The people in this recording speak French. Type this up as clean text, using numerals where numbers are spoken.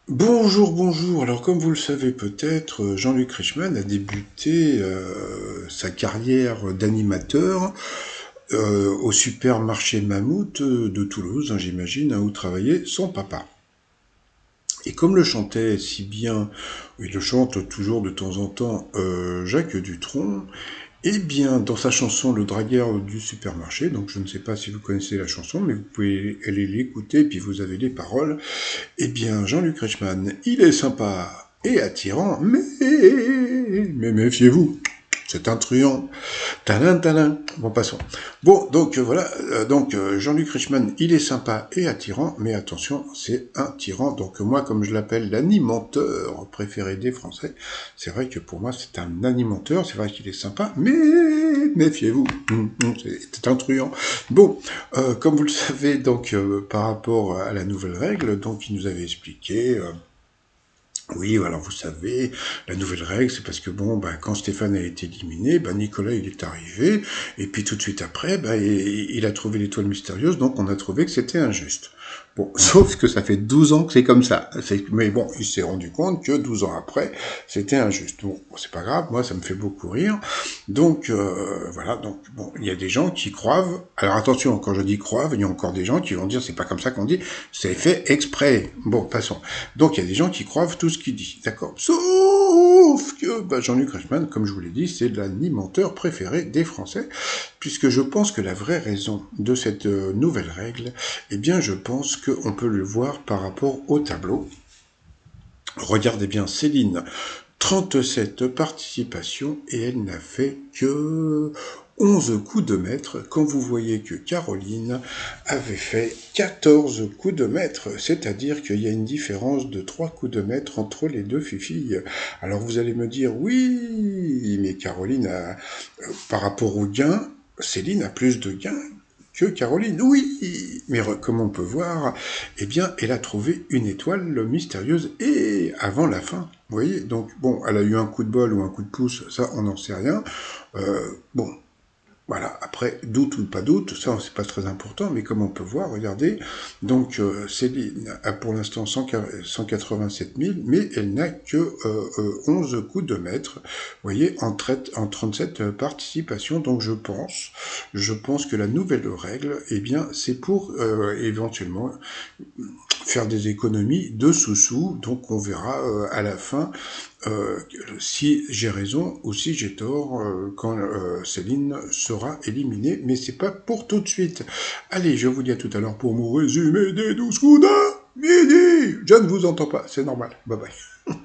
Bonjour, bonjour. Alors, comme vous le savez peut-être, Jean-Luc Reichmann a débuté sa carrière d'animateur au supermarché Mammouth de Toulouse, hein, j'imagine, hein, où travaillait son papa. Et comme le chantait si bien, il le chante toujours de temps en temps, Jacques Dutronc, eh bien, dans sa chanson Le dragueur du supermarché, donc je ne sais pas si vous connaissez la chanson, mais vous pouvez aller l'écouter, puis vous avez les paroles. Eh bien, Jean-Luc Reichmann, il est sympa et attirant, mais méfiez-vous, c'est un truand. Talin, talin. Bon, passons. Bon, donc voilà, Jean-Luc Reichmann, il est sympa et attirant, mais attention, c'est un tyran. Donc moi, comme je l'appelle l'animateur préféré des Français, c'est vrai que pour moi, c'est un animateur, c'est vrai qu'il est sympa, mais méfiez-vous, c'est un truand. Bon, comme vous le savez, donc par rapport à la nouvelle règle, donc il nous avait expliqué. Oui, alors vous savez, la nouvelle règle, c'est parce que bon, bah, quand Stéphane a été éliminé, bah, Nicolas il est arrivé, et puis tout de suite après, bah, il a trouvé l'étoile mystérieuse, donc on a trouvé que c'était injuste. Bon, sauf que ça fait 12 ans que c'est comme ça. Mais bon, il s'est rendu compte que 12 ans après, c'était injuste. Bon, c'est pas grave, moi ça me fait beaucoup rire. Donc voilà, donc bon, il y a des gens qui croivent. Alors attention, quand je dis croivent, il y a encore des gens qui vont dire c'est pas comme ça qu'on dit, c'est fait exprès. Bon, passons. Donc il y a des gens qui croient tout ce qu'il dit, d'accord. Sauf que bah, Jean-Luc Reichmann, comme je vous l'ai dit, c'est l'animateur préféré des Français, puisque je pense que la vraie raison de cette nouvelle règle, eh bien je pense qu'on peut le voir par rapport au tableau. Regardez bien, Céline, 37 participations et elle n'a fait que 11 coups de maître quand vous voyez que Caroline avait fait 14 coups de maître, c'est-à-dire qu'il y a une différence de 3 coups de maître entre les deux filles. Alors vous allez me dire, oui, mais Caroline a, par rapport aux gains, Céline a plus de gains que Caroline. Oui, mais comme on peut voir, eh bien, elle a trouvé une étoile mystérieuse et avant la fin. Vous voyez, donc bon, elle a eu un coup de bol ou un coup de pouce, ça on n'en sait rien. Bon, voilà, après, doute ou pas doute, ça c'est pas très important, mais comme on peut voir, regardez, donc Céline a pour l'instant 187 000, mais elle n'a que 11 coups de maître, vous voyez, en 37 participations, donc je pense que la nouvelle règle, eh bien, c'est pour éventuellement faire des économies de sous-sous, donc on verra à la fin si j'ai raison ou si j'ai tort quand Céline sera éliminée, mais c'est pas pour tout de suite. Allez, je vous dis à tout à l'heure pour mon résumé des 12 coups de midi. Je ne vous entends pas, c'est normal. Bye bye.